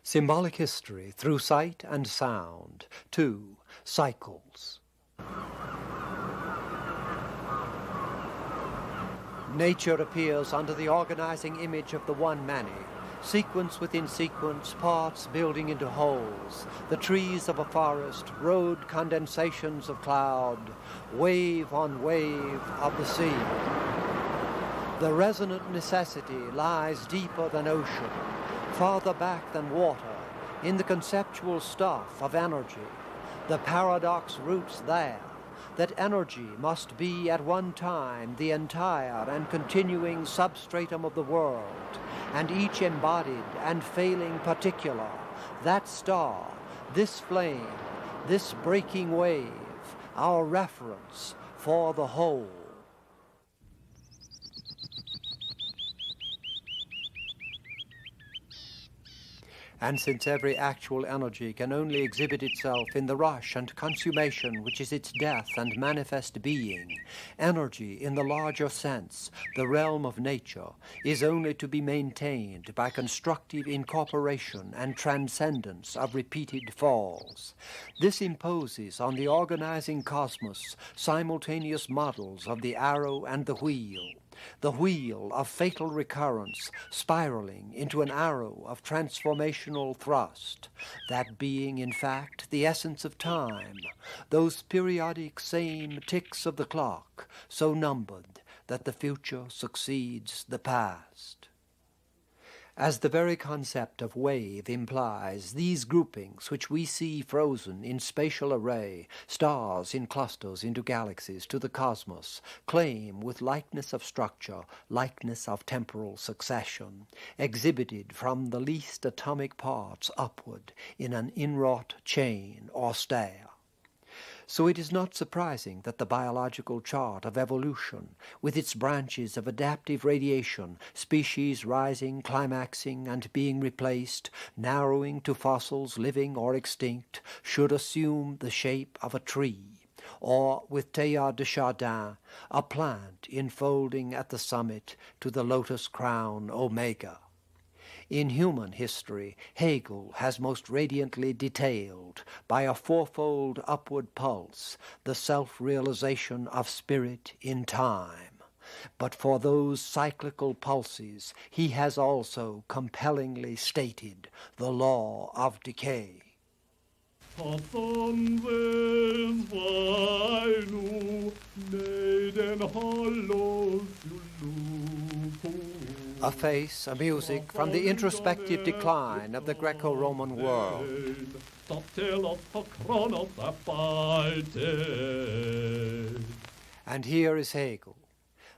Symbolic history through sight and sound. 2. Cycles. Nature appears under the organizing image of the one many, sequence within sequence, parts building into wholes, the trees of a forest, road condensations of cloud, wave on wave of the sea. The resonant necessity lies deeper than ocean, farther back than water, in the conceptual stuff of energy. The paradox roots there, that energy must be at one time the entire and continuing substratum of the world, and each embodied and failing particular, that star, this flame, this breaking wave, our reference for the whole. And since every actual energy can only exhibit itself in the rush and consummation which is its death and manifest being, energy in the larger sense, the realm of nature, is only to be maintained by constructive incorporation and transcendence of repeated falls. This imposes on the organizing cosmos simultaneous models of the arrow and the wheel of fatal recurrence spiraling into an arrow of transformational thrust, that being in fact the essence of time, those periodic same ticks of the clock, so numbered that the future succeeds the past. As the very concept of wave implies, these groupings which we see frozen in spatial array, stars in clusters into galaxies to the cosmos, claim with likeness of structure, likeness of temporal succession, exhibited from the least atomic parts upward in an inwrought chain or stair. So it is not surprising that the biological chart of evolution, with its branches of adaptive radiation, species rising, climaxing, and being replaced, narrowing to fossils living or extinct, should assume the shape of a tree, or, with Teilhard de Chardin, a plant enfolding at the summit to the lotus crown Omega. In human history, Hegel has most radiantly detailed, by a fourfold upward pulse, the self-realization of spirit in time. But for those cyclical pulses, he has also compellingly stated the law of decay. A face, a music from the introspective decline of the Greco-Roman world. And here is Hegel.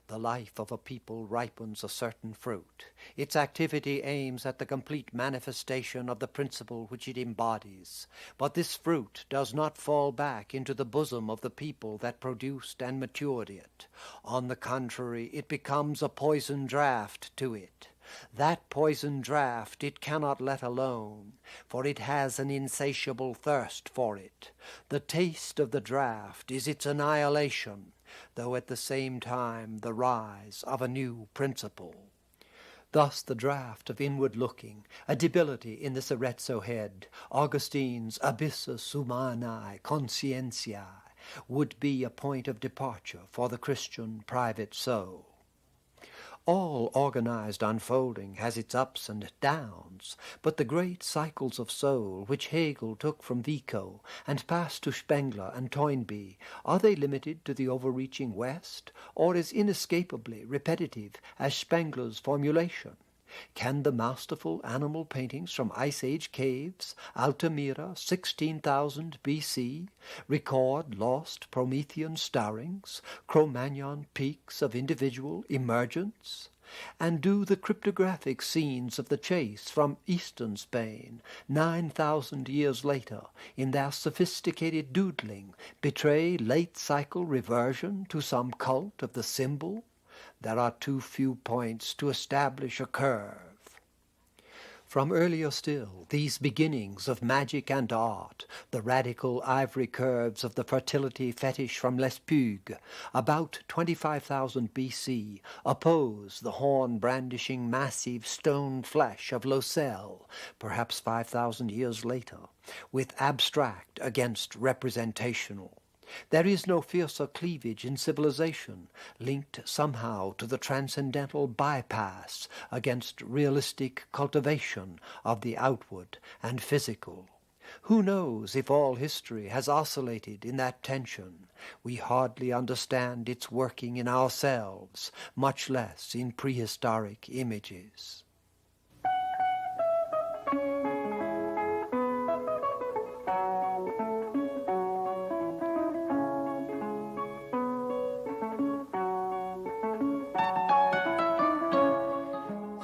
The life of a people ripens a certain fruit. Its activity aims at the complete manifestation of the principle which it embodies. But this fruit does not fall back into the bosom of the people that produced and matured it. On the contrary, it becomes a poison draught to it. That poison draught it cannot let alone, for it has an insatiable thirst for it. The taste of the draught is its annihilation, though at the same time the rise of a new principle. Thus the draught of inward looking, a debility in the Arezzo head, Augustine's abyssus humanae conscientiae, would be a point of departure for the Christian private soul. All organized unfolding has its ups and downs, but the great cycles of soul which Hegel took from Vico and passed to Spengler and Toynbee, are they limited to the overreaching West, or as inescapably repetitive as Spengler's formulation? Can the masterful animal paintings from Ice Age caves, Altamira, 16,000 B.C., record lost Promethean starrings, Cro-Magnon peaks of individual emergence? And do the cryptographic scenes of the chase from eastern Spain, 9,000 years later, in their sophisticated doodling, betray late cycle reversion to some cult of the symbol? There are too few points to establish a curve. From earlier still, these beginnings of magic and art, the radical ivory curves of the fertility fetish from Lespugue, about 25,000 BC, oppose the horn-brandishing massive stone flesh of Locelle, perhaps 5,000 years later, with abstract against representational. There is no fiercer cleavage in civilization, linked somehow to the transcendental bypass against realistic cultivation of the outward and physical. Who knows if all history has oscillated in that tension? We hardly understand its working in ourselves, much less in prehistoric images.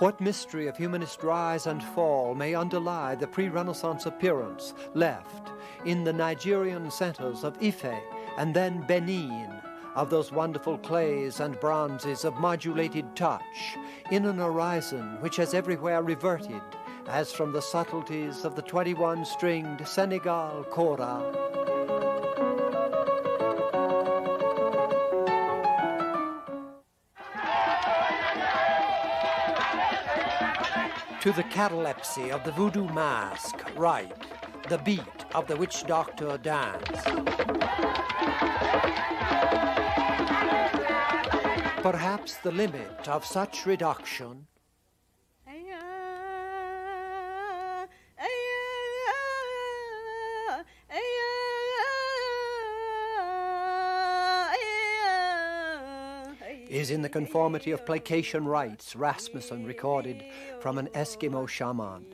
What mystery of humanist rise and fall may underlie the pre-Renaissance appearance left in the Nigerian centers of Ife and then Benin, of those wonderful clays and bronzes of modulated touch, in an horizon which has everywhere reverted, as from the subtleties of the 21-stringed Senegal kora, to the catalepsy of the voodoo mask, right, the beat of the witch doctor dance. Perhaps the limit of such reduction is in the conformity of placation rites Rasmussen recorded from an Eskimo shaman.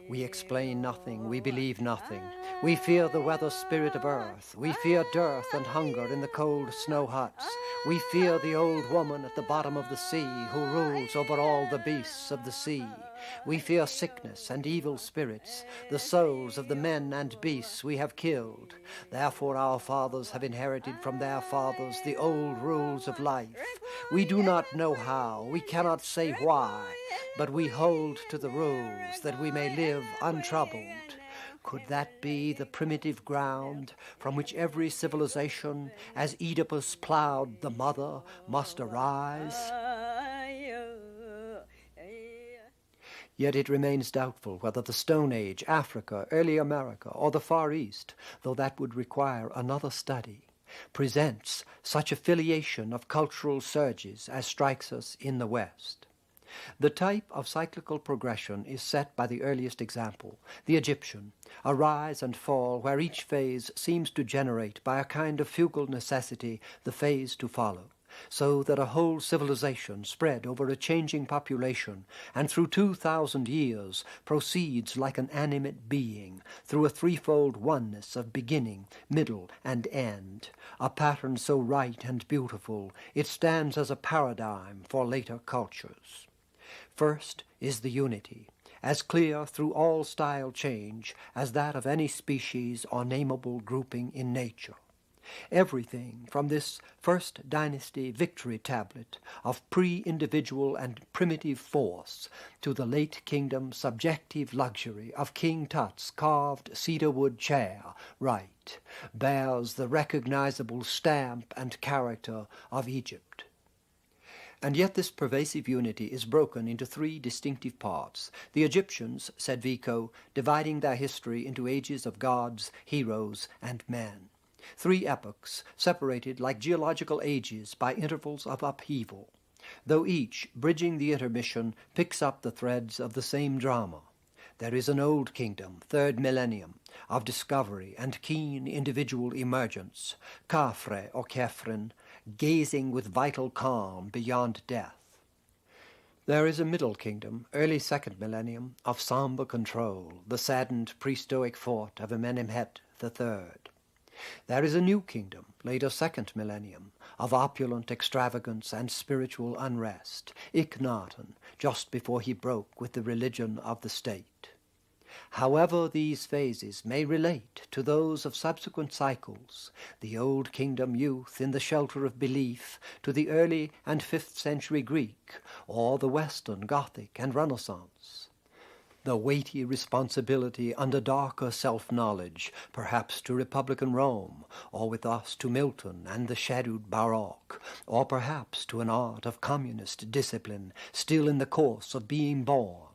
We explain nothing, we believe nothing. We fear the weather spirit of earth. We fear dearth and hunger in the cold snow huts. We fear the old woman at the bottom of the sea who rules over all the beasts of the sea. We fear sickness and evil spirits, the souls of the men and beasts we have killed. Therefore our fathers have inherited from their fathers the old rules of life. We do not know how, we cannot say why, but we hold to the rules that we may live untroubled. Could that be the primitive ground from which every civilization, as Oedipus plowed the mother, must arise? Yet it remains doubtful whether the Stone Age, Africa, early America, or the Far East, though that would require another study, presents such affiliation of cultural surges as strikes us in the West. The type of cyclical progression is set by the earliest example, the Egyptian, a rise and fall where each phase seems to generate by a kind of fugal necessity the phase to follow, so that a whole civilization spread over a changing population and through 2,000 years proceeds like an animate being through a threefold oneness of beginning, middle, and end, a pattern so right and beautiful it stands as a paradigm for later cultures. First is the unity, as clear through all style change as that of any species or nameable grouping in nature. Everything from this first dynasty victory tablet of pre-individual and primitive force to the late kingdom subjective luxury of King Tut's carved cedarwood chair, right, bears the recognizable stamp and character of Egypt. And yet this pervasive unity is broken into three distinctive parts. The Egyptians, said Vico, dividing their history into ages of gods, heroes, and men. Three epochs, separated like geological ages by intervals of upheaval, though each, bridging the intermission, picks up the threads of the same drama. There is an old kingdom, third millennium, of discovery and keen individual emergence, Khafre or Khephren, gazing with vital calm beyond death. There is a middle kingdom, early second millennium, of somber control, the saddened pre-Stoic fort of Amenemhet III. There is a new kingdom, later second millennium, of opulent extravagance and spiritual unrest, Akhenaten, just before he broke with the religion of the state. However these phases may relate to those of subsequent cycles, the Old Kingdom youth in the shelter of belief to the early and 5th century Greek, or the Western Gothic and Renaissance, The weighty responsibility under darker self-knowledge, perhaps to Republican Rome, or with us to Milton and the shadowed Baroque, or perhaps to an art of communist discipline still in the course of being born.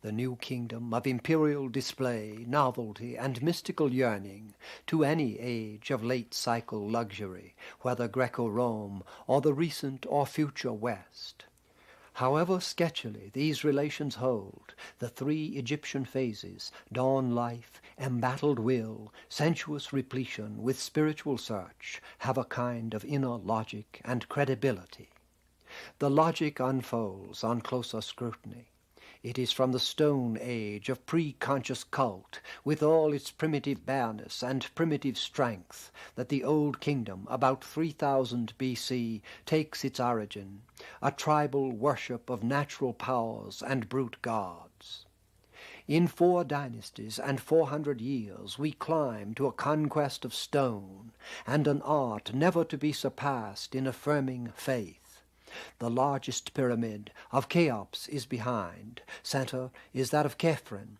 The new kingdom of imperial display, novelty, and mystical yearning, to any age of late-cycle luxury, whether Greco-Rome or the recent or future West. However sketchily these relations hold, the three Egyptian phases, dawn life, embattled will, sensuous repletion with spiritual search, have a kind of inner logic and credibility. The logic unfolds on closer scrutiny. It is from the Stone Age of pre-conscious cult, with all its primitive bareness and primitive strength, that the Old Kingdom, about 3000 B.C., takes its origin, a tribal worship of natural powers and brute gods. In 4 dynasties and 400 years we climb to a conquest of stone, and an art never to be surpassed in affirming faith. The largest pyramid of Cheops is behind. Center is that of Khephren.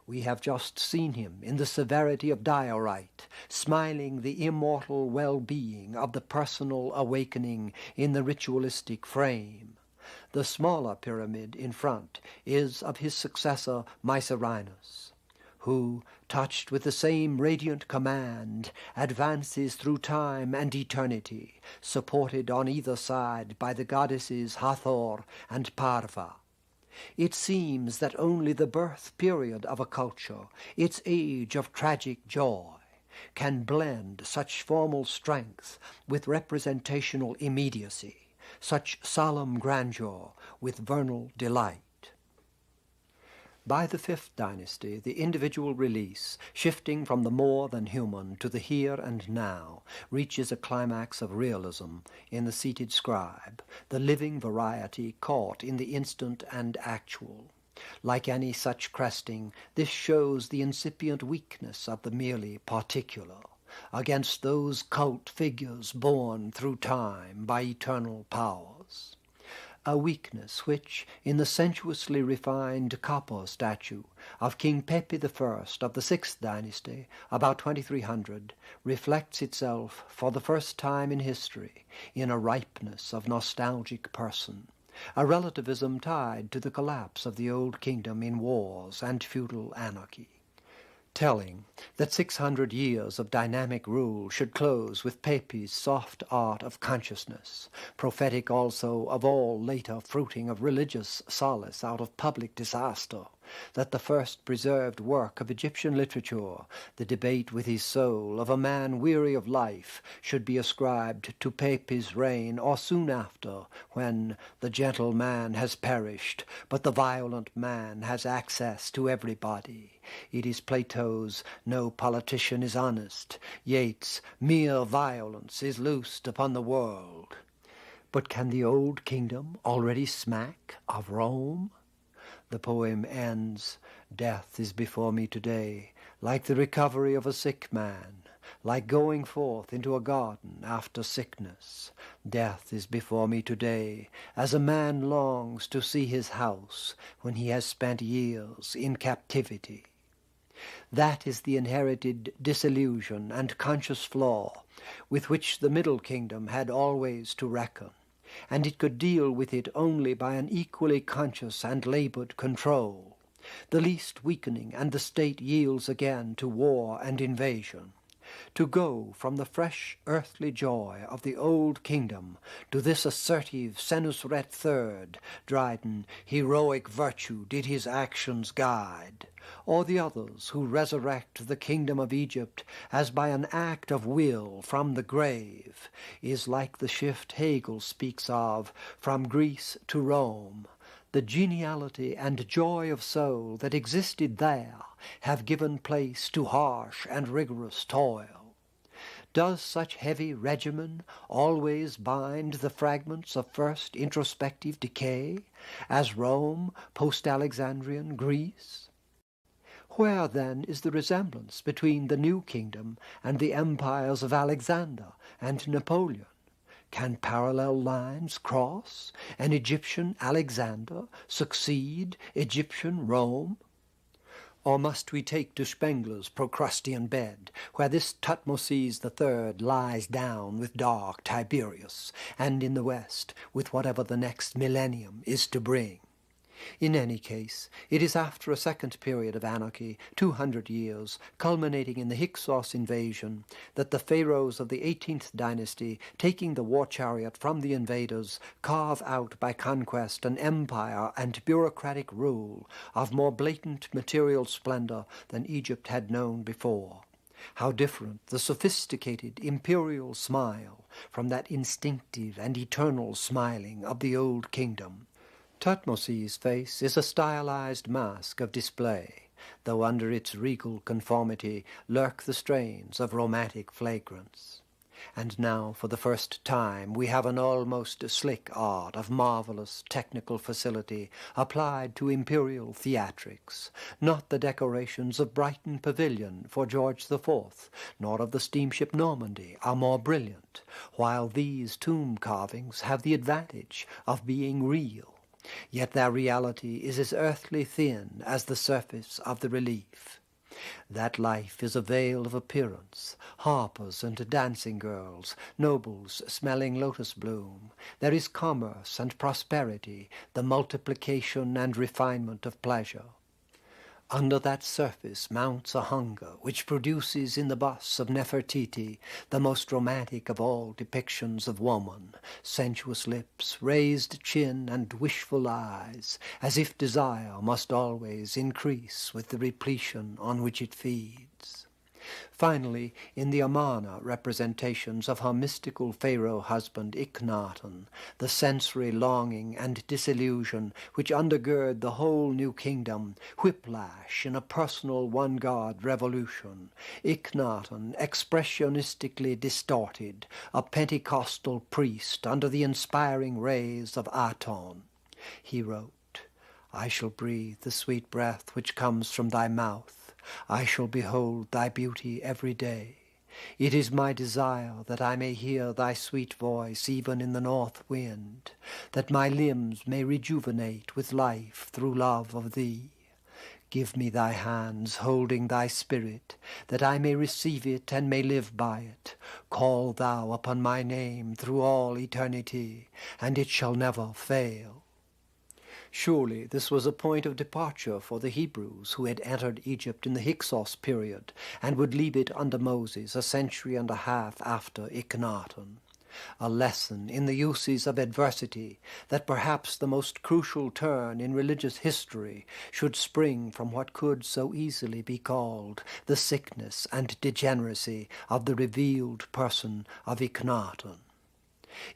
We have just seen him in the severity of diorite, smiling the immortal well-being of the personal awakening in the ritualistic frame. The smaller pyramid in front is of his successor Mycerinus, who, touched with the same radiant command, advances through time and eternity, supported on either side by the goddesses Hathor and Parva. It seems that only the birth period of a culture, its age of tragic joy, can blend such formal strength with representational immediacy, such solemn grandeur with vernal delight. By the 5th dynasty, the individual release, shifting from the more than human to the here and now, reaches a climax of realism in the seated scribe, the living variety caught in the instant and actual. Like any such cresting, this shows the incipient weakness of the merely particular, against those cult figures born through time by eternal powers. A weakness which, in the sensuously refined copper statue of King Pepi I of the 6th dynasty, about 2300, reflects itself for the first time in history in a ripeness of nostalgic person, a relativism tied to the collapse of the Old Kingdom in wars and feudal anarchy. Telling that 600 years of dynamic rule should close with Pepi's soft art of consciousness, prophetic also of all later fruiting of religious solace out of public disaster, that the first preserved work of Egyptian literature, the debate with his soul of a man weary of life, should be ascribed to Pepi's reign or soon after, when the gentle man has perished, but the violent man has access to everybody. It is Plato's "No politician is honest," Yeats' "Mere violence is loosed upon the world." But can the Old Kingdom already smack of Rome? The poem ends, "Death is before me today, like the recovery of a sick man, like going forth into a garden after sickness. Death is before me today, as a man longs to see his house when he has spent years in captivity." That is the inherited disillusion and conscious flaw with which the Middle Kingdom had always to reckon, and it could deal with it only by an equally conscious and labored control. The least weakening, and the state yields again to war and invasion. To go from the fresh earthly joy of the Old Kingdom to this assertive Senusret third, Dryden, heroic virtue did his actions guide, or the others who resurrect the kingdom of Egypt as by an act of will from the grave, is like the shift Hegel speaks of from Greece to Rome. The geniality and joy of soul that existed there have given place to harsh and rigorous toil. Does such heavy regimen always bind the fragments of first introspective decay, as Rome, post-Alexandrian Greece? Where, then, is the resemblance between the New Kingdom and the empires of Alexander and Napoleon? Can parallel lines cross, and Egyptian Alexander succeed Egyptian Rome? Or must we take to Spengler's Procrustean bed, where this Tutmosis III lies down with dark Tiberius, and in the west with whatever the next millennium is to bring? In any case, it is after a second period of anarchy, 200 years, culminating in the Hyksos invasion, that the pharaohs of the 18th dynasty, taking the war chariot from the invaders, carve out by conquest an empire and bureaucratic rule of more blatant material splendor than Egypt had known before. How different the sophisticated imperial smile from that instinctive and eternal smiling of the old kingdom. Tutmosis' face is a stylized mask of display, though under its regal conformity lurk the strains of romantic flagrance. And now, for the first time, we have an almost slick art of marvelous technical facility applied to imperial theatrics, not the decorations of Brighton Pavilion for George IV, nor of the steamship Normandy, are more brilliant, while these tomb carvings have the advantage of being real. Yet their reality is as earthly thin as the surface of the relief. That life is a veil of appearance, harpers and dancing girls, nobles smelling lotus bloom. There is commerce and prosperity, the multiplication and refinement of pleasure. Under that surface mounts a hunger which produces in the bust of Nefertiti the most romantic of all depictions of woman, sensuous lips, raised chin, and wishful eyes, as if desire must always increase with the repletion on which it feeds. Finally, in the Amarna representations of her mystical pharaoh husband Iknaton, the sensory longing and disillusion which undergird the whole new kingdom, whiplash in a personal one-god revolution, Iknaton expressionistically distorted, a Pentecostal priest under the inspiring rays of Aton. He wrote, "I shall breathe the sweet breath which comes from thy mouth. I shall behold thy beauty every day. It is my desire that I may hear thy sweet voice even in the north wind, that my limbs may rejuvenate with life through love of thee. Give me thy hands holding thy spirit, that I may receive it and may live by it. Call thou upon my name through all eternity, and it shall never fail." Surely this was a point of departure for the Hebrews who had entered Egypt in the Hyksos period and would leave it under Moses a century and a half after Iknaton. A lesson in the uses of adversity, that perhaps the most crucial turn in religious history should spring from what could so easily be called the sickness and degeneracy of the revealed person of Iknaton.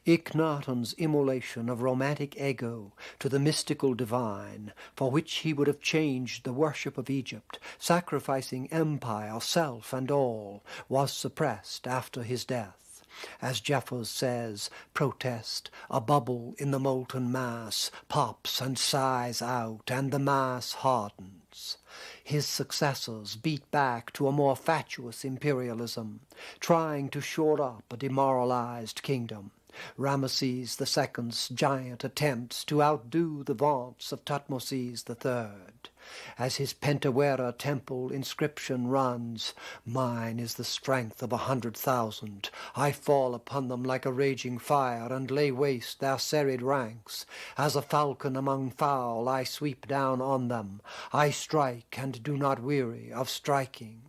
Iknaton's immolation of romantic ego to the mystical divine, for which he would have changed the worship of Egypt, sacrificing empire, self, and all, was suppressed after his death. As Jeffers says, protest, a bubble in the molten mass, pops and sighs out, and the mass hardens. His successors beat back to a more fatuous imperialism, trying to shore up a demoralized kingdom. Ramesses II's giant attempts to outdo the vaunts of Tutmosis III. As his Pentawera temple inscription runs, "Mine is the strength of 100,000. I fall upon them like a raging fire and lay waste their serried ranks. As a falcon among fowl I sweep down on them. I strike and do not weary of striking."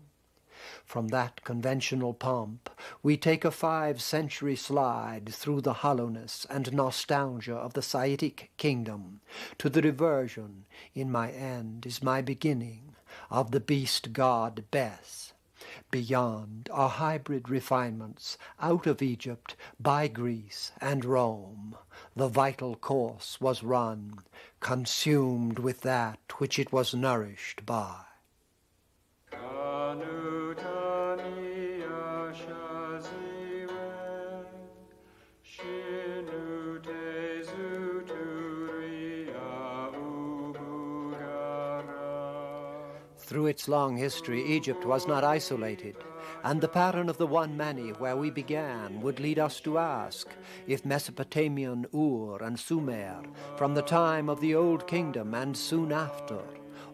From that conventional pomp, we take a 5-century slide through the hollowness and nostalgia of the Saitic kingdom to the reversion, "In my end is my beginning," of the beast god Bes. Beyond are hybrid refinements, out of Egypt, by Greece and Rome. The vital course was run, consumed with that which it was nourished by. Through its long history, Egypt was not isolated, and the pattern of the one many where we began would lead us to ask if Mesopotamian Ur and Sumer, from the time of the Old Kingdom and soon after,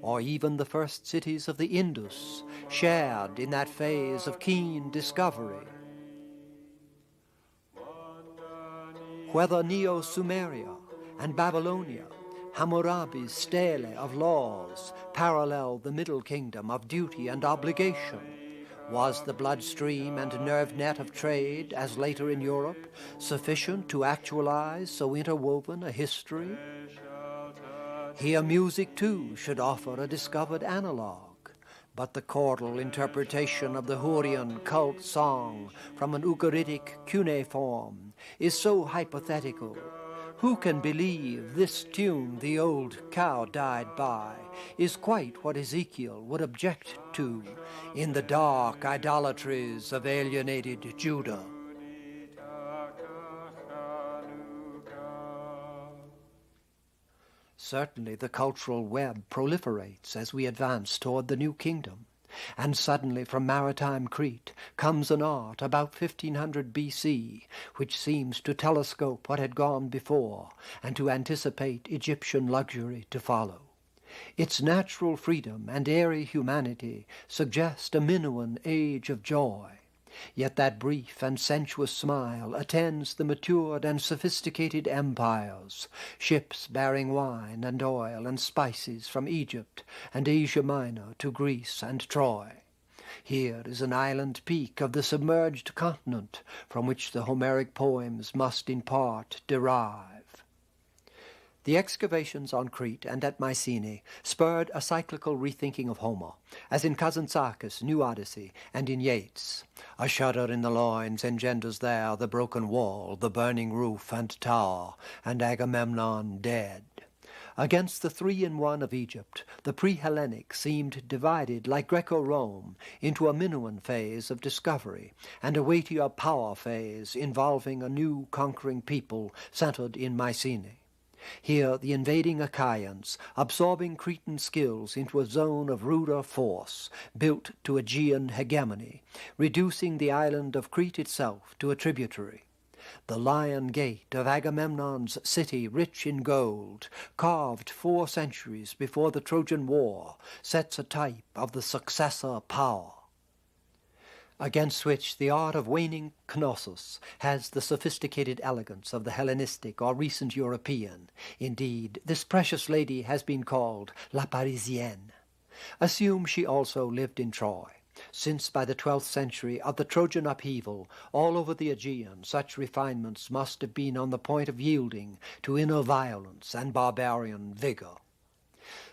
or even the first cities of the Indus, shared in that phase of keen discovery. Whether Neo-Sumeria and Babylonia, Hammurabi's stele of laws, parallel the Middle Kingdom of duty and obligation. Was the bloodstream and nerve net of trade, as later in Europe, sufficient to actualize so interwoven a history? Here music, too, should offer a discovered analog, but the chordal interpretation of the Hurrian cult song from an Ugaritic cuneiform is so hypothetical. Who can believe this tune the old cow died by is quite what Ezekiel would object to in the dark idolatries of alienated Judah? Certainly the cultural web proliferates as we advance toward the new kingdom. And suddenly from maritime Crete comes an art about 1500 B.C., which seems to telescope what had gone before and to anticipate Egyptian luxury to follow. Its natural freedom and airy humanity suggest a Minoan age of joy. Yet that brief and sensuous smile attends the matured and sophisticated empires, ships bearing wine and oil and spices from Egypt and Asia Minor to Greece and Troy. Here is an island peak of the submerged continent from which the Homeric poems must in part derive. The excavations on Crete and at Mycenae spurred a cyclical rethinking of Homer, as in Kazantzakis' New Odyssey and in Yeats. A shudder in the loins engenders there the broken wall, the burning roof and tower, and Agamemnon dead. Against the 3-in-1 of Egypt, the pre-Hellenic seemed divided like Greco-Rome into a Minoan phase of discovery and a weightier power phase involving a new conquering people centered in Mycenae. Here the invading Achaeans, absorbing Cretan skills into a zone of ruder force, built to Aegean hegemony, reducing the island of Crete itself to a tributary. The Lion Gate of Agamemnon's city, rich in gold, carved 4 centuries before the Trojan War, sets a type of the successor power, against which the art of waning Knossos has the sophisticated elegance of the Hellenistic or recent European. Indeed, this precious lady has been called La Parisienne. Assume she also lived in Troy, since by the 12th century of the Trojan upheaval all over the Aegean such refinements must have been on the point of yielding to inner violence and barbarian vigor.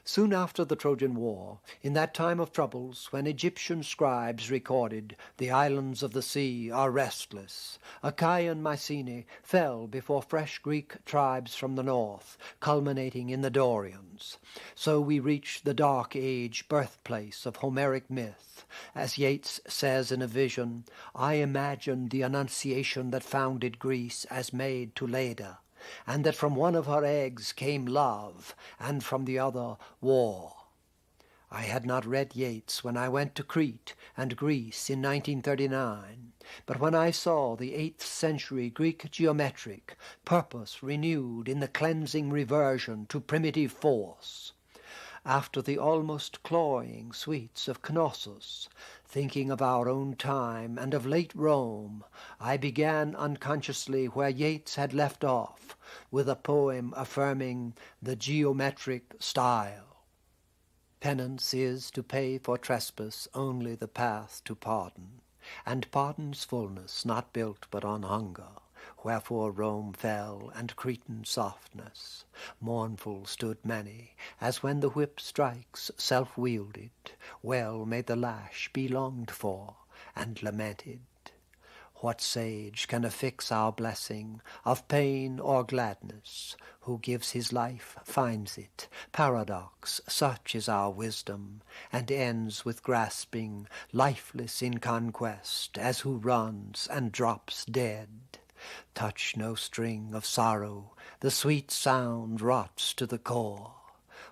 Soon after the Trojan War, in that time of troubles when Egyptian scribes recorded, "The islands of the sea are restless," Achaean Mycenae fell before fresh Greek tribes from the north, culminating in the Dorians. So we reach the Dark Age birthplace of Homeric myth. As Yeats says in a vision, "I imagined the Annunciation that founded Greece as maid to Leda, and that from one of her eggs came love, and from the other war." I had not read Yeats when I went to Crete and Greece in 1939, but when I saw the 8th century Greek geometric, purpose renewed in the cleansing reversion to primitive force, after the almost cloying sweets of Knossos, thinking of our own time and of late Rome, I began unconsciously where Yeats had left off, with a poem affirming the geometric style. Penance is to pay for trespass only the path to pardon, and pardon's fullness not built but on hunger. Wherefore Rome fell, and Cretan softness. Mournful stood many, as when the whip strikes self-wielded. Well may the lash be longed for, and lamented. What sage can affix our blessing of pain or gladness? Who gives his life finds it. Paradox, such is our wisdom, and ends with grasping, lifeless in conquest, as who runs and drops dead. Touch no string of sorrow, the sweet sound rots to the core.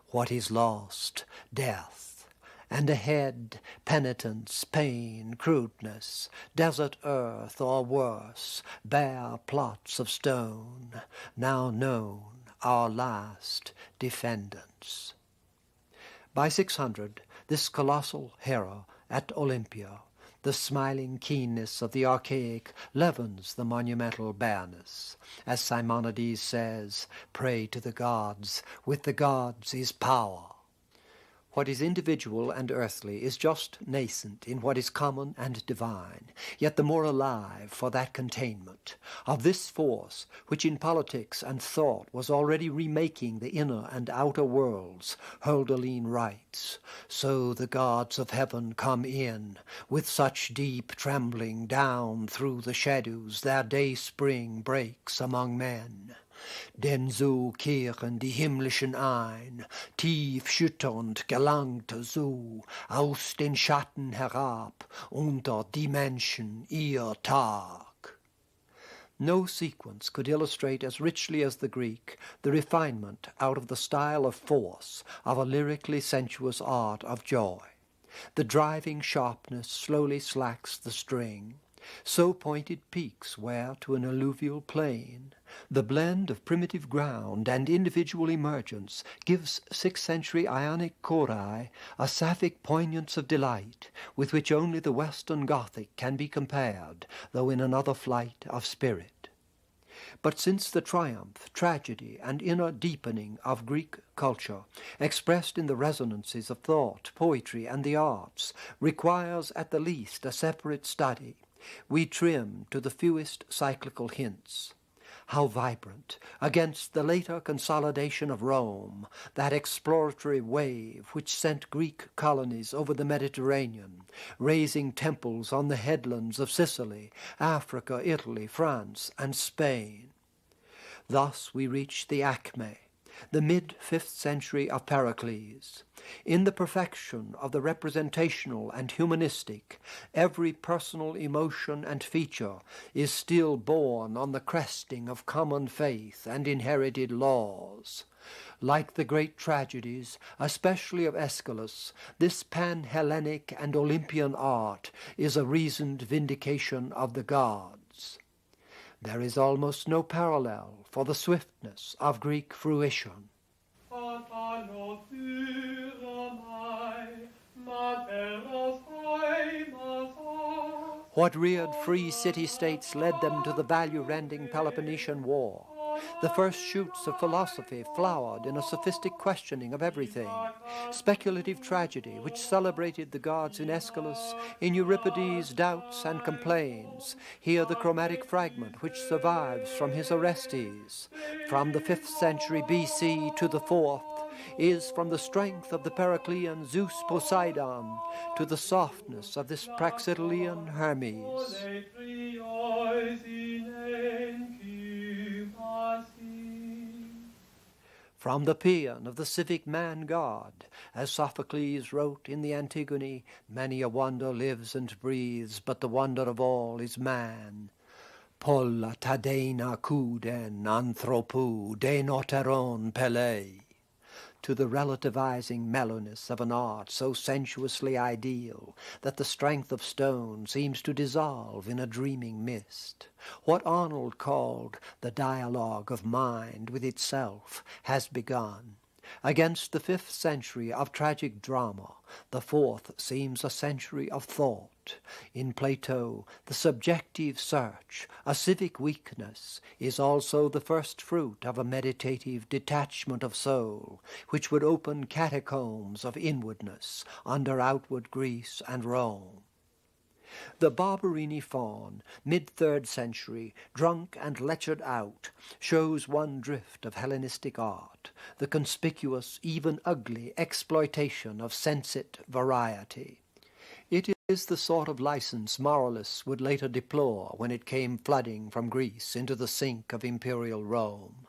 What is lost? Death. And ahead, penitence, pain, crudeness, desert earth, or worse, bare plots of stone, now known our last defendants. By 600, this colossal hera at Olympia, the smiling keenness of the archaic leavens the monumental bareness. As Simonides says, pray to the gods, with the gods is power. What is individual and earthly is just nascent in what is common and divine, yet the more alive for that containment. Of this force, which in politics and thought was already remaking the inner and outer worlds, Hölderlin writes, so the gods of heaven come in, with such deep trembling down through the shadows their day-spring breaks among men. Denn so kehren die himmlischen ein, tief schütternd gelangte so aus den Schatten herab unter die Menschen ihr Tag. No sequence could illustrate as richly as the Greek the refinement out of the style of force of a lyrically sensuous art of joy. The driving sharpness slowly slacks the string, so pointed peaks wear to an alluvial plain. The blend of primitive ground and individual emergence gives 6th century Ionic chori a sapphic poignance of delight with which only the Western Gothic can be compared, though in another flight of spirit. But since the triumph, tragedy, and inner deepening of Greek culture, expressed in the resonances of thought, poetry, and the arts, requires at the least a separate study, we trim to the fewest cyclical hints. How vibrant, against the later consolidation of Rome, that exploratory wave which sent Greek colonies over the Mediterranean, raising temples on the headlands of Sicily, Africa, Italy, France, and Spain. Thus we reach the acme, the mid-5th century of Pericles. In the perfection of the representational and humanistic, every personal emotion and feature is still born on the cresting of common faith and inherited laws. Like the great tragedies, especially of Aeschylus, this pan-Hellenic and Olympian art is a reasoned vindication of the gods. There is almost no parallel for the swiftness of Greek fruition. What reared free city-states led them to the value-rending Peloponnesian War. The first shoots of philosophy flowered in a sophistic questioning of everything. Speculative tragedy, which celebrated the gods in Aeschylus, in Euripides' doubts and complains. Here the chromatic fragment which survives from his Orestes. From the 5th century BC to the 4th, is from the strength of the Periclean Zeus Poseidon to the softness of this Praxitelean Hermes. From the paean of the civic man-god, as Sophocles wrote in the Antigone, many a wonder lives and breathes, but the wonder of all is man. Polla tadena kuden anthropou de noteron pelei. To the relativizing mellowness of an art so sensuously ideal that the strength of stone seems to dissolve in a dreaming mist. What Arnold called the dialogue of mind with itself has begun. Against the 5th century of tragic drama, the 4th seems a century of thought. In Plato, the subjective search, a civic weakness, is also the first fruit of a meditative detachment of soul, which would open catacombs of inwardness under outward Greece and Rome. The Barberini faun, mid-3rd century, drunk and lectured out, shows one drift of Hellenistic art, the conspicuous, even ugly, exploitation of sensate variety. It is the sort of license moralists would later deplore when it came flooding from Greece into the sink of imperial Rome.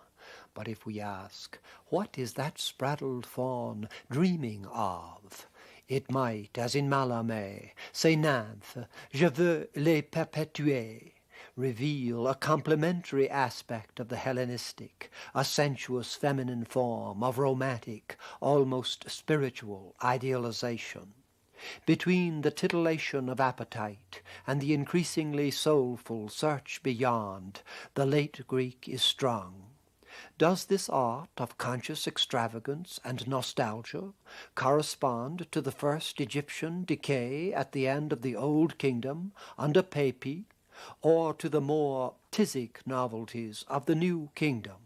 But if we ask, what is that spraddled faun dreaming of? It might, as in Mallarmé, ces nymphes, je veux les perpétuer, reveal a complementary aspect of the Hellenistic, a sensuous feminine form of romantic, almost spiritual idealization. Between the titillation of appetite and the increasingly soulful search beyond, the late Greek is strung. Does this art of conscious extravagance and nostalgia correspond to the first Egyptian decay at the end of the Old Kingdom under Pepi, or to the more phtisic novelties of the New Kingdom?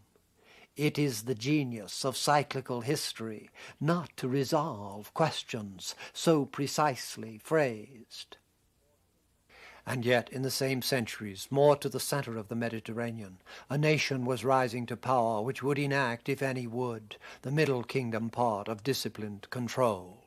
It is the genius of cyclical history not to resolve questions so precisely phrased. And yet, in the same centuries, more to the center of the Mediterranean, a nation was rising to power which would enact, if any would, the Middle Kingdom part of disciplined control.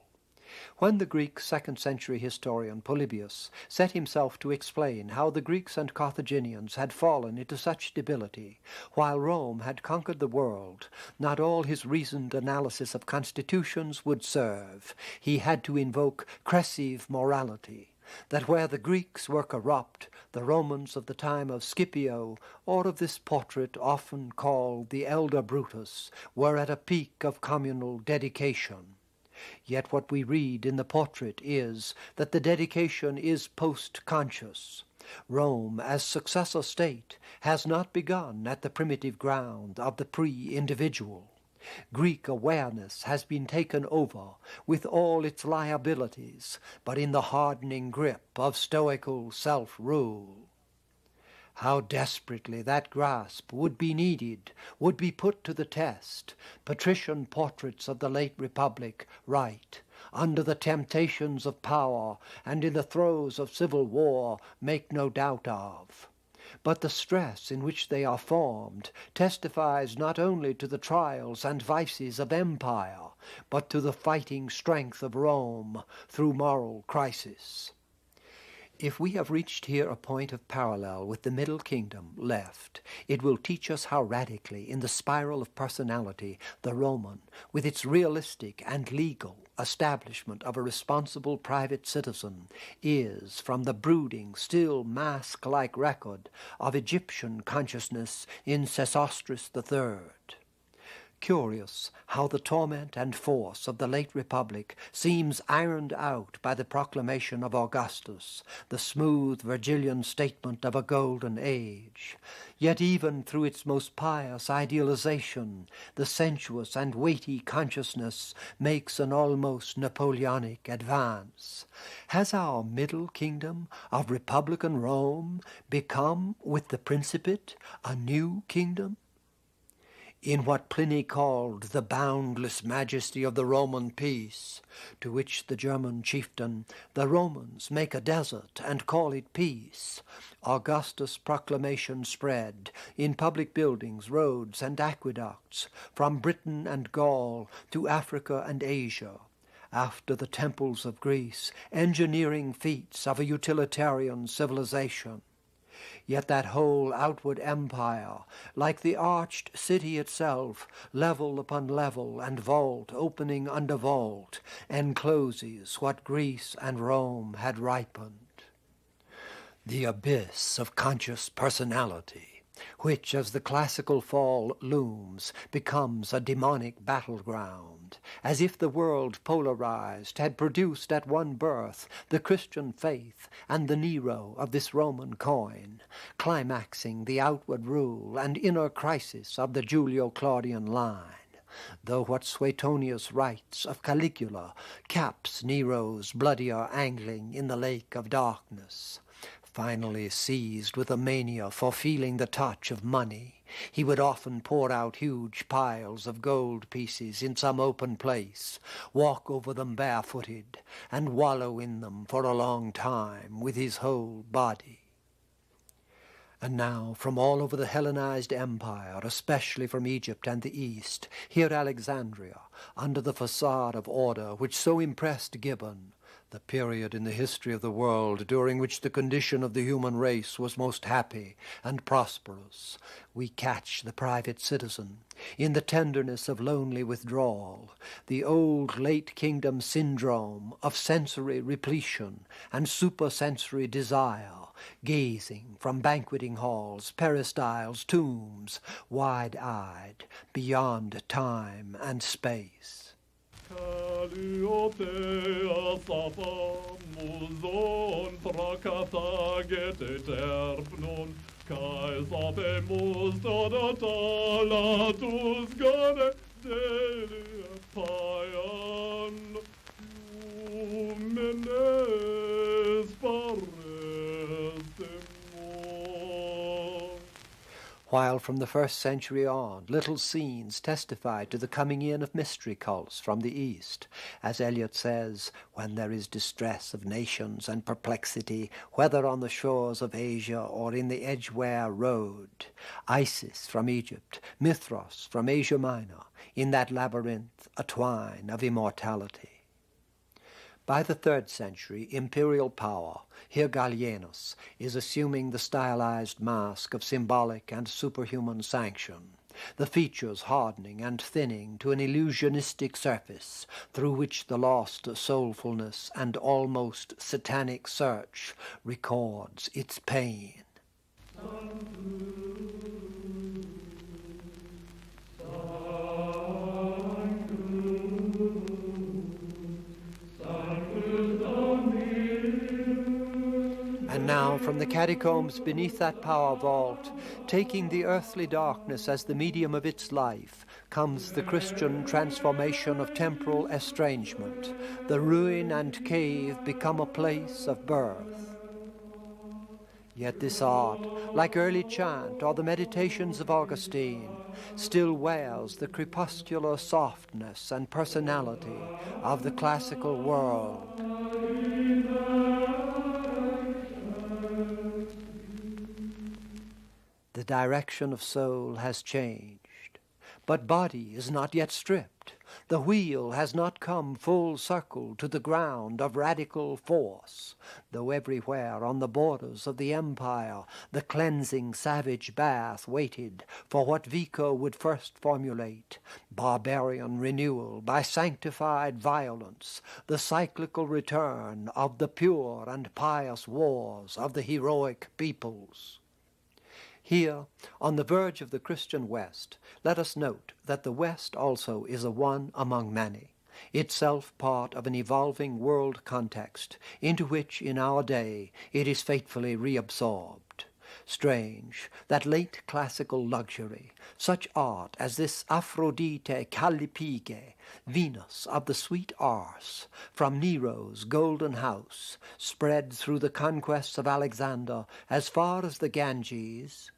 When the Greek second-century historian Polybius set himself to explain how the Greeks and Carthaginians had fallen into such debility, while Rome had conquered the world, not all his reasoned analysis of constitutions would serve. He had to invoke crescive morality, that where the Greeks were corrupt, the Romans of the time of Scipio, or of this portrait often called the elder Brutus, were at a peak of communal dedication. Yet what we read in the portrait is that the dedication is post-conscious. Rome, as successor state, has not begun at the primitive ground of the pre-individual. Greek awareness has been taken over with all its liabilities, but in the hardening grip of stoical self-rule. How desperately that grasp would be needed, would be put to the test, patrician portraits of the late Republic write, under the temptations of power and in the throes of civil war, make no doubt of. But the stress in which they are formed testifies not only to the trials and vices of empire, but to the fighting strength of Rome through moral crisis. If we have reached here a point of parallel with the Middle Kingdom left, it will teach us how radically, in the spiral of personality, the Roman, with its realistic and legal establishment of a responsible private citizen, is, from the brooding, still mask-like record of Egyptian consciousness in Sesostris III. Curious how the torment and force of the late Republic seems ironed out by the proclamation of Augustus, the smooth Virgilian statement of a golden age. Yet even through its most pious idealization, the sensuous and weighty consciousness makes an almost Napoleonic advance. Has our Middle Kingdom of Republican Rome become, with the Principate, a new kingdom? In what Pliny called the boundless majesty of the Roman peace, to which the German chieftain, the Romans make a desert and call it peace, Augustus' proclamation spread in public buildings, roads, and aqueducts, from Britain and Gaul to Africa and Asia. After the temples of Greece, engineering feats of a utilitarian civilization. Yet that whole outward empire, like the arched city itself, level upon level and vault opening under vault, encloses what Greece and Rome had ripened. The abyss of conscious personality, which, as the classical fall looms, becomes a demonic battleground, as if the world polarized had produced at one birth the Christian faith and the Nero of this Roman coin, climaxing the outward rule and inner crisis of the Julio-Claudian line, though what Suetonius writes of Caligula caps Nero's bloodier angling in the lake of darkness. Finally seized with a mania for feeling the touch of money, he would often pour out huge piles of gold pieces in some open place, walk over them barefooted, and wallow in them for a long time with his whole body. And now, from all over the Hellenized empire, especially from Egypt and the East, here Alexandria, under the facade of order which so impressed Gibbon, the period in the history of the world during which the condition of the human race was most happy and prosperous, we catch the private citizen in the tenderness of lonely withdrawal, the old late kingdom syndrome of sensory repletion and supersensory desire, gazing from banqueting halls, peristyles, tombs, wide-eyed, beyond time and space. Kaliotea sapa muzon prakata gete terpnon Kai sapemus todo talatus gane dele paian Iumenes parestemur. While from the 1st century on, little scenes testified to the coming in of mystery cults from the East. As Eliot says, when there is distress of nations and perplexity, whether on the shores of Asia or in the Edgware Road, Isis from Egypt, Mithras from Asia Minor, in that labyrinth a twine of immortality. By the 3rd century, imperial power, here Gallienus, is assuming the stylized mask of symbolic and superhuman sanction, the features hardening and thinning to an illusionistic surface through which the lost soulfulness and almost satanic search records its pain. And now from the catacombs beneath that power vault, taking the earthly darkness as the medium of its life, comes the Christian transformation of temporal estrangement. The ruin and cave become a place of birth. Yet this art, like early chant or the meditations of Augustine, still wears the crepuscular softness and personality of the classical world. The direction of soul has changed, but body is not yet stripped. The wheel has not come full circle to the ground of radical force, though everywhere on the borders of the empire the cleansing savage bath waited for what Vico would first formulate, barbarian renewal by sanctified violence, the cyclical return of the pure and pious wars of the heroic peoples. Here, on the verge of the Christian West, let us note that the West also is a one among many, itself part of an evolving world context into which in our day it is fatefully reabsorbed. Strange that late classical luxury, such art as this Aphrodite Callipyge, Venus of the sweet Arse, from Nero's golden house, spread through the conquests of Alexander as far as the Ganges,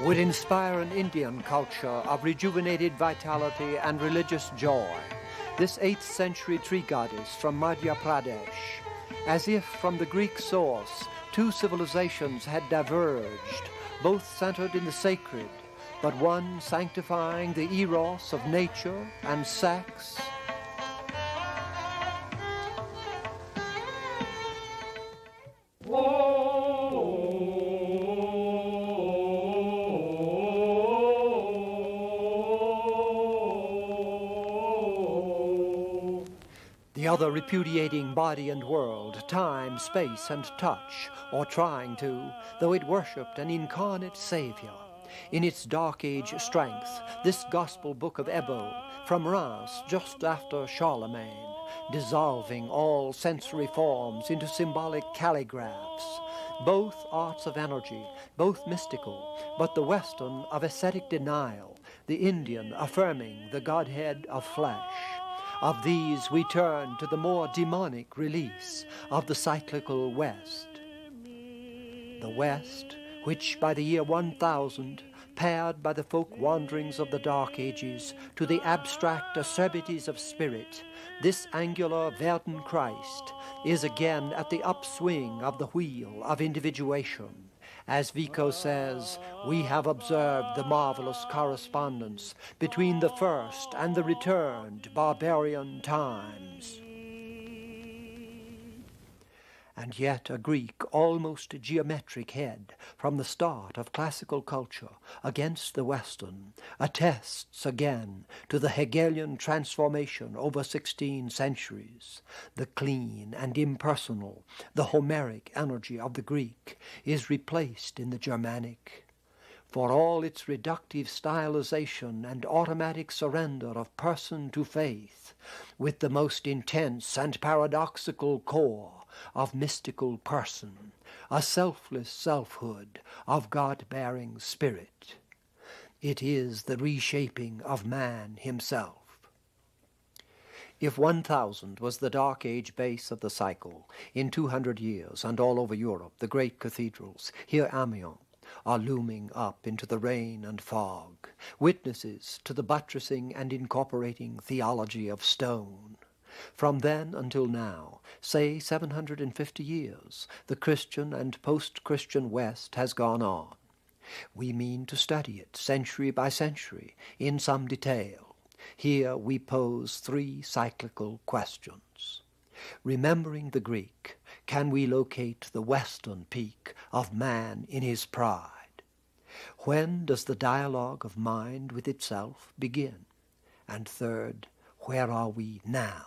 would inspire an Indian culture of rejuvenated vitality and religious joy. This 8th century tree goddess from Madhya Pradesh, as if from the Greek source, two civilizations had diverged, both centered in the sacred, but one sanctifying the eros of nature and sex. The other repudiating body and world, time, space, and touch, or trying to, though it worshipped an incarnate Savior. In its Dark Age strength, this Gospel Book of Ebbo, from Reims just after Charlemagne, dissolving all sensory forms into symbolic calligraphs, both arts of energy, both mystical, but the Western of ascetic denial, the Indian affirming the Godhead of flesh. Of these we turn to the more demonic release of the cyclical West. The West, which by the year 1000, paired by the folk wanderings of the Dark Ages to the abstract acerbities of spirit, this angular verdant Christ is again at the upswing of the wheel of individuation. As Vico says, we have observed the marvelous correspondence between the first and the returned barbarian times. and yet a Greek almost geometric head from the start of classical culture against the Western attests again to the Hegelian transformation over 16 centuries. The clean and impersonal, the Homeric energy of the Greek is replaced in the Germanic. For all its reductive stylization and automatic surrender of person to faith, with the most intense and paradoxical core of mystical person, a selfless selfhood of God-bearing spirit. It is the reshaping of man himself. If 1000 was the Dark Age base of the cycle, in 200 years and all over Europe, the great cathedrals, here Amiens, are looming up into the rain and fog, witnesses to the buttressing and incorporating theology of stone. From then until now, say 750 years, the Christian and post-Christian West has gone on. We mean to study it century by century in some detail. Here we pose 3 cyclical questions. Remembering the Greek, can we locate the Western peak of man in his pride? When does the dialogue of mind with itself begin? And third, where are we now?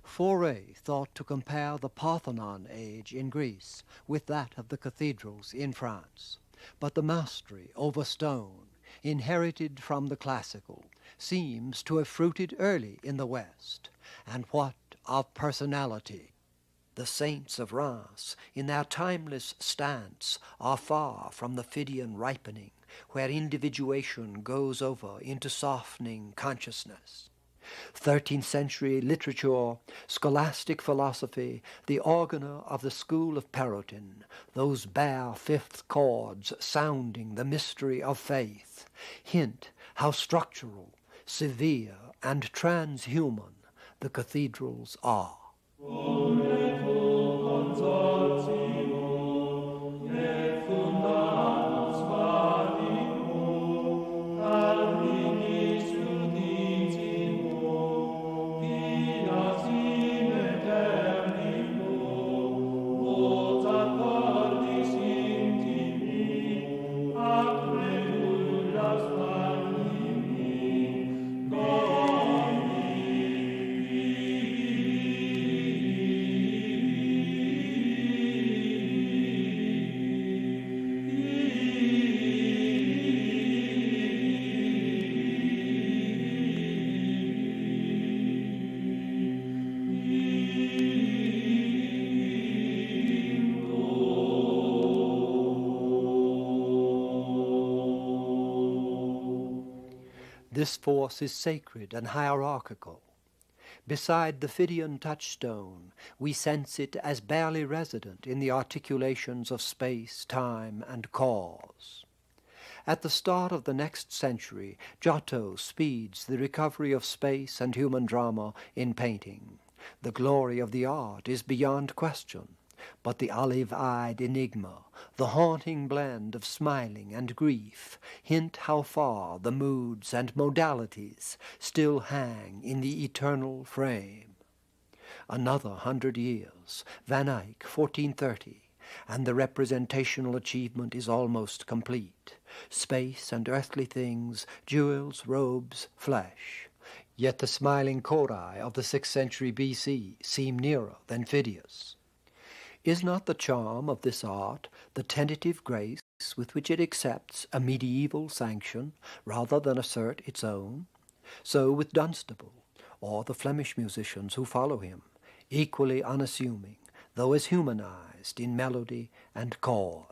Fauré thought to compare the Parthenon age in Greece with that of the cathedrals in France. But the mastery over stone, inherited from the classical, seems to have fruited early in the West. And what of personality? The saints of Reims, in their timeless stance, are far from the Phidian ripening, where individuation goes over into softening consciousness. 13th century literature, scholastic philosophy, the organer of the school of Perotin, those bare fifth chords sounding the mystery of faith, hint how structural, severe, and transhuman the cathedrals are. This force is sacred and hierarchical. Beside the Phidian touchstone, we sense it as barely resident in the articulations of space, time, and cause. At the start of the next century, Giotto speeds the recovery of space and human drama in painting. The glory of the art is beyond question, but the olive-eyed enigma, the haunting blend of smiling and grief, hint how far the moods and modalities still hang in the eternal frame. Another 100 years, Van Eyck, 1430, and the representational achievement is almost complete. Space and earthly things, jewels, robes, flesh. Yet the smiling Korai of the 6th century B.C. seem nearer than Phidias. Is not the charm of this art the tentative grace with which it accepts a medieval sanction rather than assert its own? So with Dunstable, or the Flemish musicians who follow him, equally unassuming, though as humanized in melody and chord.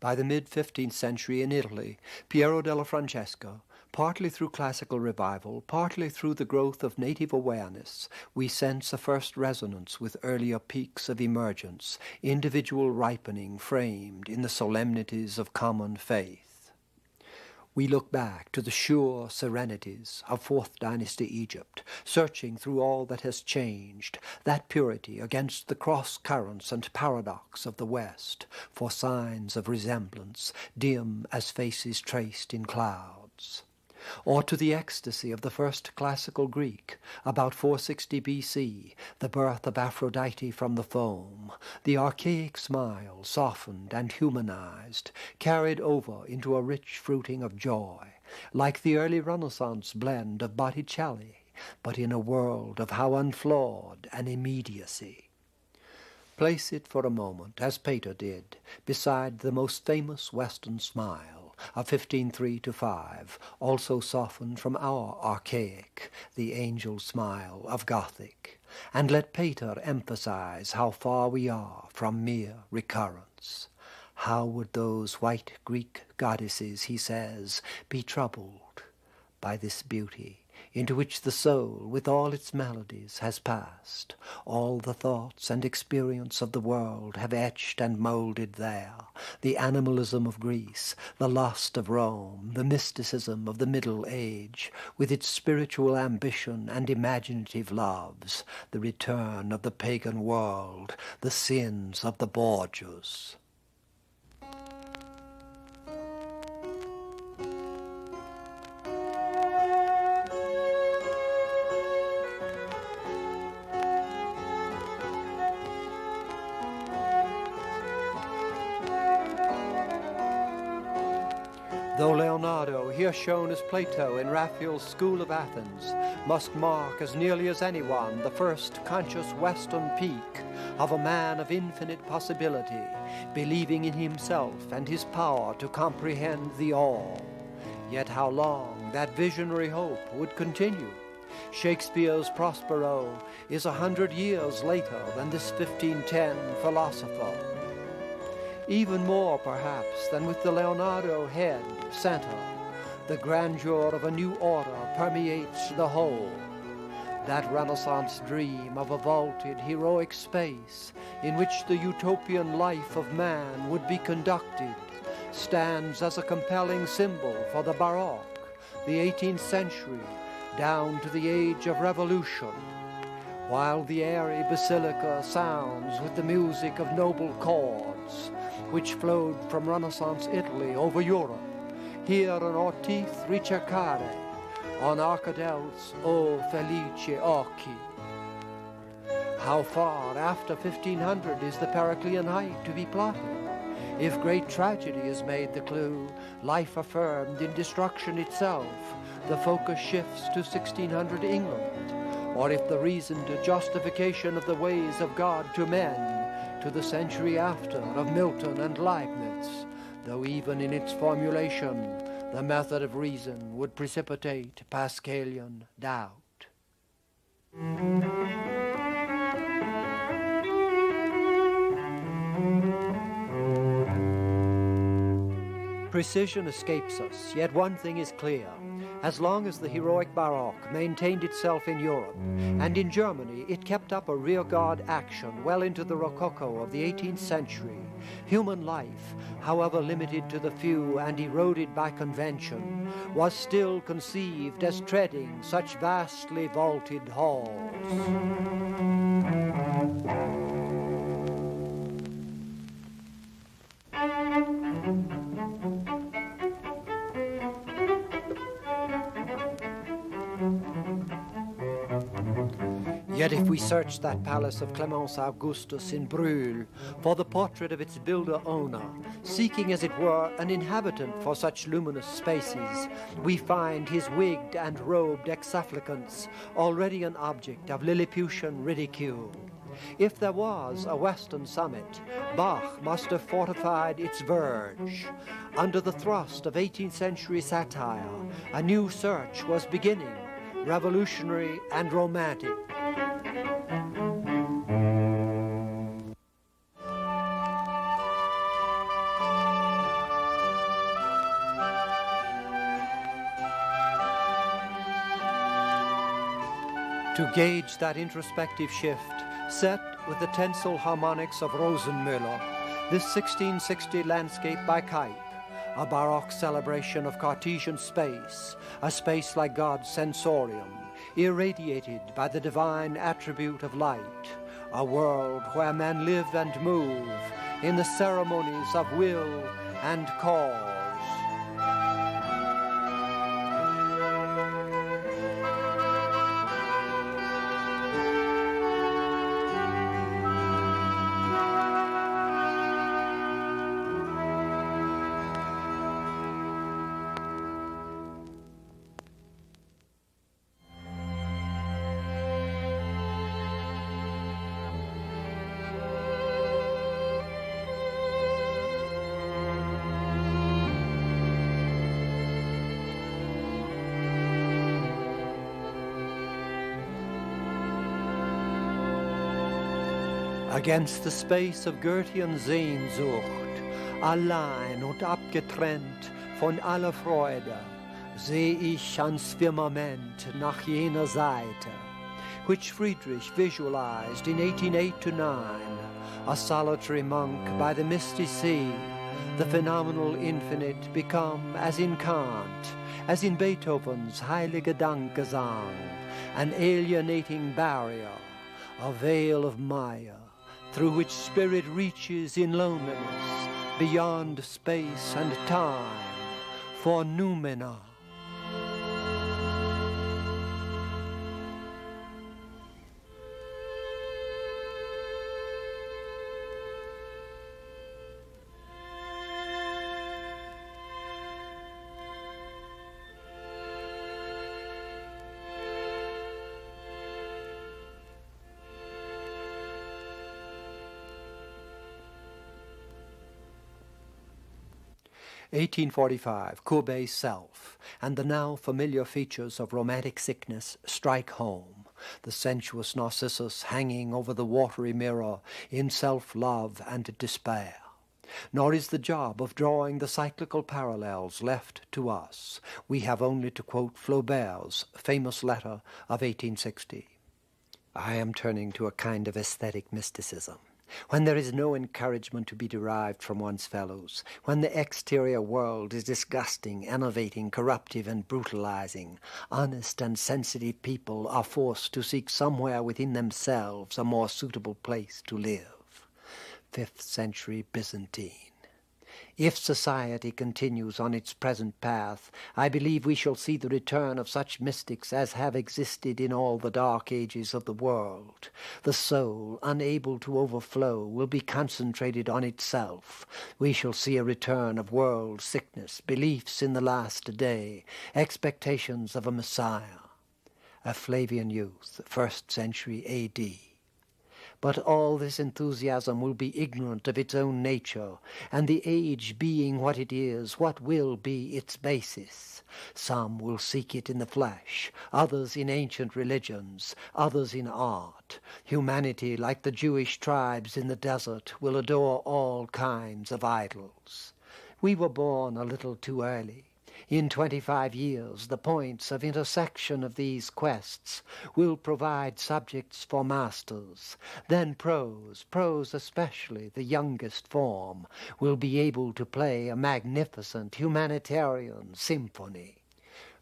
By the mid-15th century in Italy, Piero della Francesca, partly through classical revival, partly through the growth of native awareness, we sense a first resonance with earlier peaks of emergence, individual ripening framed in the solemnities of common faith. We look back to the sure serenities of 4th Dynasty Egypt, searching through all that has changed, that purity against the cross-currents and paradox of the West, for signs of resemblance, dim as faces traced in clouds. Or to the ecstasy of the first classical Greek, about 460 B.C., the birth of Aphrodite from the foam, the archaic smile softened and humanized, carried over into a rich fruiting of joy, like the early Renaissance blend of Botticelli, but in a world of how unflawed an immediacy. Place it for a moment, as Pater did, beside the most famous Western smile, of 1503-5, also softened from our archaic, the angel smile of Gothic, and let Pater emphasize how far we are from mere recurrence. How would those white Greek goddesses, he says, be troubled by this beauty, into which the soul, with all its melodies, has passed. All the thoughts and experience of the world have etched and moulded there. The animalism of Greece, the lust of Rome, the mysticism of the Middle Age, with its spiritual ambition and imaginative loves, the return of the pagan world, the sins of the Borgias. Though Leonardo, here shown as Plato in Raphael's School of Athens, must mark as nearly as anyone the first conscious Western peak of a man of infinite possibility, believing in himself and his power to comprehend the all. Yet how long that visionary hope would continue? Shakespeare's Prospero is 100 years later than this 1510 philosopher. Even more, perhaps, than with the Leonardo head center, the grandeur of a new order permeates the whole. That Renaissance dream of a vaulted, heroic space in which the utopian life of man would be conducted stands as a compelling symbol for the Baroque, the 18th century, down to the age of revolution, while the airy basilica sounds with the music of noble chords, which flowed from Renaissance Italy over Europe, here on Ortith ricercare, on Arcadel's O felice occhi. How far after 1500 is the Periclean height to be plotted? If great tragedy is made the clue, life affirmed in destruction itself, the focus shifts to 1600 England, or if the reasoned justification of the ways of God to men, to the century after of Milton and Leibniz, though even in its formulation, the method of reason would precipitate Pascalian doubt. Precision escapes us, yet one thing is clear. As long as the heroic Baroque maintained itself in Europe, and in Germany it kept up a rearguard action well into the Rococo of the 18th century, human life, however limited to the few and eroded by convention, was still conceived as treading such vastly vaulted halls. Yet if we search that palace of Clemence Augustus in Brühl for the portrait of its builder-owner, seeking as it were an inhabitant for such luminous spaces, we find his wigged and robed exsufflicants already an object of Lilliputian ridicule. If there was a Western summit, Bach must have fortified its verge. Under the thrust of 18th century satire, a new search was beginning, revolutionary and romantic. To gauge that introspective shift, set with the tensile harmonics of Rosenmüller, this 1660 landscape by Kuyp, a Baroque celebration of Cartesian space, a space like God's sensorium, irradiated by the divine attribute of light, a world where men live and move in the ceremonies of will and cause. Against the space of Goethean Sehnsucht, allein und abgetrennt von aller Freude, seh ich ans Firmament nach jener Seite, which Friedrich visualized in 1808 to 9, a solitary monk by the misty sea, the phenomenal infinite become as in Kant, as in Beethoven's Heilige Dankgesang, an alienating barrier, a veil of Maya, through which spirit reaches in loneliness beyond space and time for noumena. (1845), Courbet's Self, and the now familiar features of romantic sickness strike home, the sensuous Narcissus hanging over the watery mirror in self-love and despair. Nor is the job of drawing the cyclical parallels left to us. We have only to quote Flaubert's famous letter of 1860. I am turning to a kind of aesthetic mysticism. When there is no encouragement to be derived from one's fellows, when the exterior world is disgusting, enervating, corruptive, and brutalizing, honest and sensitive people are forced to seek somewhere within themselves a more suitable place to live. 5th century Byzantine. If society continues on its present path, I believe we shall see the return of such mystics as have existed in all the dark ages of the world. The soul, unable to overflow, will be concentrated on itself. We shall see a return of world sickness, beliefs in the last day, expectations of a Messiah. A Flavian youth, 1st century A.D. But all this enthusiasm will be ignorant of its own nature, and the age being what it is, what will be its basis? Some will seek it in the flesh, others in ancient religions, others in art. Humanity, like the Jewish tribes in the desert, will adore all kinds of idols. We were born a little too early. In 25 years, the points of intersection of these quests will provide subjects for masters. Then prose especially, the youngest form, will be able to play a magnificent humanitarian symphony.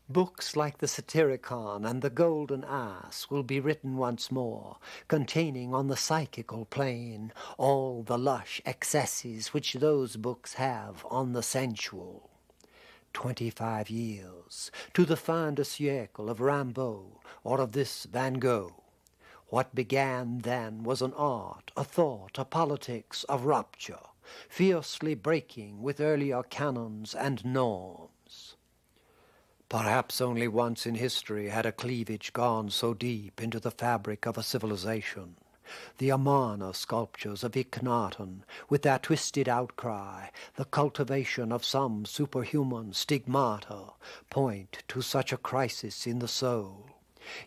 Books like the Satyricon and the Golden Ass will be written once more, containing on the psychical plane all the lush excesses which those books have on the sensual. 25 years, to the fin de siècle of Rimbaud or of this Van Gogh. What began then was an art, a thought, a politics of rupture, fiercely breaking with earlier canons and norms. Perhaps only once in history had a cleavage gone so deep into the fabric of a civilization. The Amarna sculptures of Akhenaten, with their twisted outcry, the cultivation of some superhuman stigmata, point to such a crisis in the soul.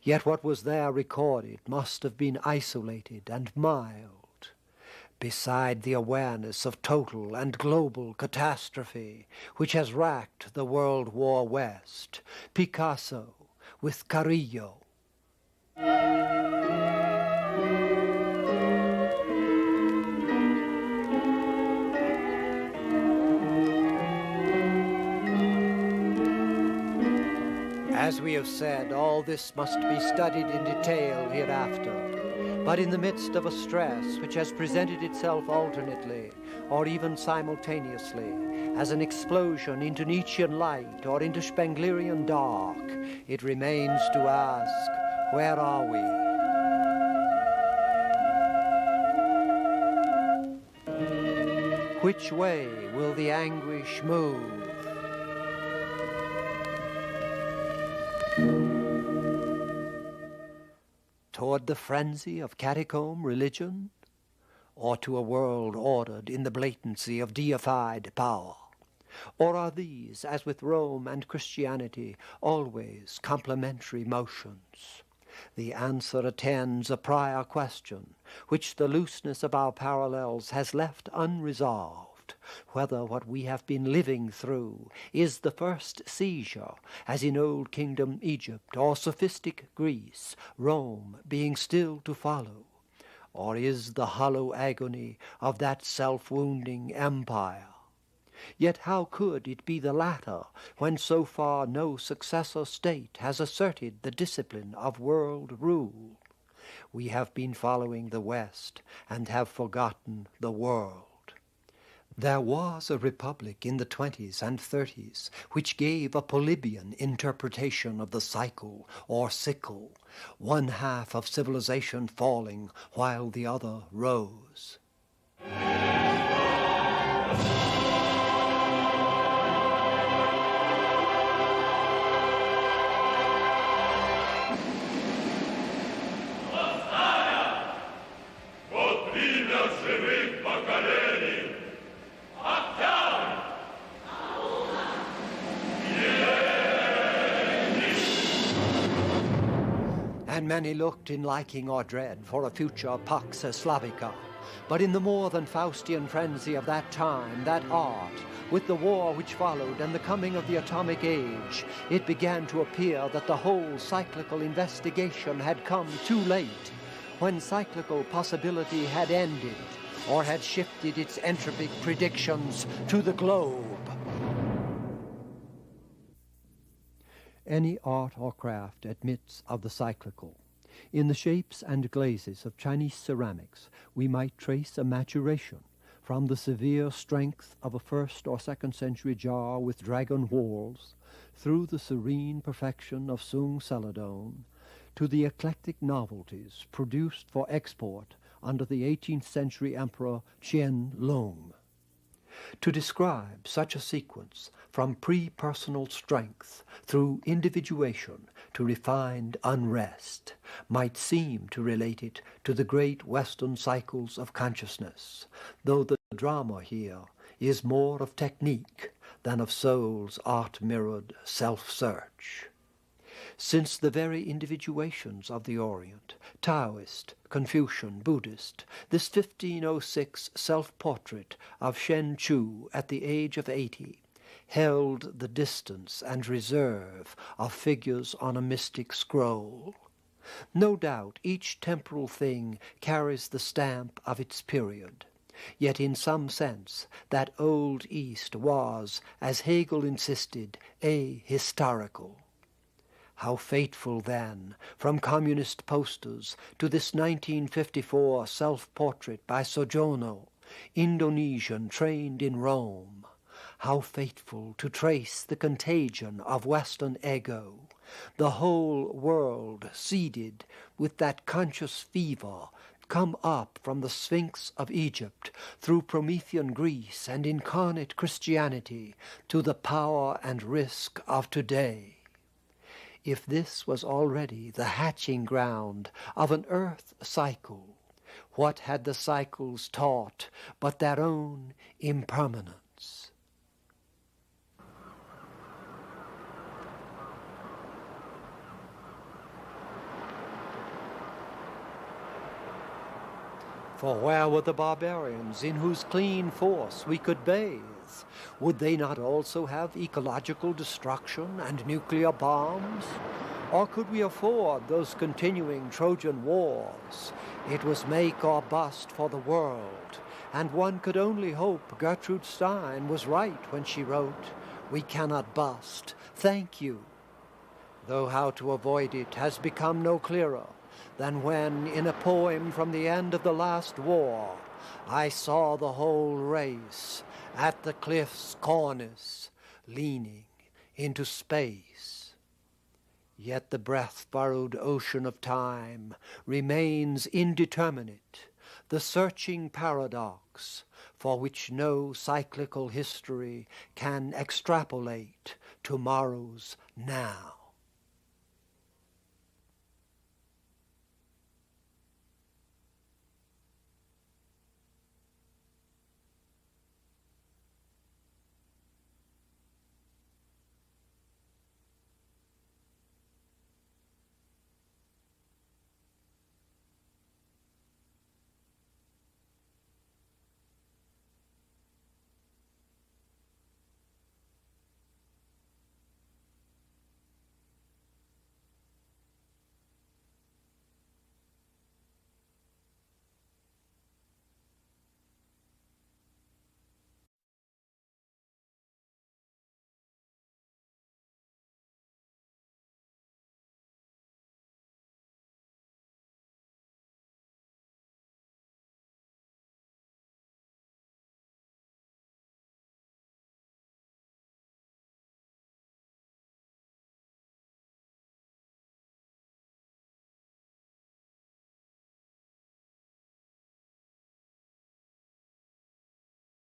Yet what was there recorded must have been isolated and mild. Beside the awareness of total and global catastrophe, which has racked the World War West, Picasso, with Carrillo, As we have said, all this must be studied in detail hereafter. But in the midst of a stress which has presented itself alternately, or even simultaneously, as an explosion into Nietzschean light or into Spenglerian dark, it remains to ask, where are we? Which way will the anguish move? Toward the frenzy of catacomb religion, or to a world ordered in the blatancy of deified power? Or are these, as with Rome and Christianity, always complementary motions? The answer attends a prior question, which the looseness of our parallels has left unresolved, whether what we have been living through is the first seizure, as in Old Kingdom Egypt or sophistic Greece, Rome being still to follow, or is the hollow agony of that self-wounding empire. Yet how could it be the latter, when so far no successor state has asserted the discipline of world rule? We have been following the West and have forgotten the world. There was a republic in the 20s and 30s which gave a Polybian interpretation of the cycle or sickle, one half of civilization falling while the other rose. And many looked in liking or dread for a future Pax Slavica. But in the more than Faustian frenzy of that time, that art, with the war which followed and the coming of the atomic age, it began to appear that the whole cyclical investigation had come too late, when cyclical possibility had ended, or had shifted its entropic predictions to the globe. Any art or craft admits of the cyclical. In the shapes and glazes of Chinese ceramics, we might trace a maturation from the severe strength of a 1st or 2nd century jar with dragon walls, through the serene perfection of Sung Celadon, to the eclectic novelties produced for export under the 18th century emperor Qian Lung. To describe such a sequence from pre-personal strength through individuation to refined unrest might seem to relate it to the great Western cycles of consciousness, though the drama here is more of technique than of soul's art-mirrored self-search. Since the very individuations of the Orient, Taoist, Confucian, Buddhist, this 1506 self-portrait of Shen Chu at the age of 80 held the distance and reserve of figures on a mystic scroll. No doubt each temporal thing carries the stamp of its period. Yet in some sense that old East was, as Hegel insisted, ahistorical. How fateful, then, from communist posters to this 1954 self-portrait by Sojourno, Indonesian trained in Rome. How fateful to trace the contagion of Western ego, the whole world seeded with that conscious fever come up from the Sphinx of Egypt through Promethean Greece and incarnate Christianity to the power and risk of today. If this was already the hatching ground of an earth cycle, what had the cycles taught but their own impermanence? For where were the barbarians in whose clean force we could bathe? Would they not also have ecological destruction and nuclear bombs? Or could we afford those continuing Trojan wars? It was make or bust for the world, and one could only hope Gertrude Stein was right when she wrote, "We cannot bust, thank you." Though how to avoid it has become no clearer than when, in a poem from the end of the last war, I saw the whole race at the cliff's cornice leaning into space. Yet the breath-burrowed ocean of time remains indeterminate, the searching paradox for which no cyclical history can extrapolate tomorrow's now.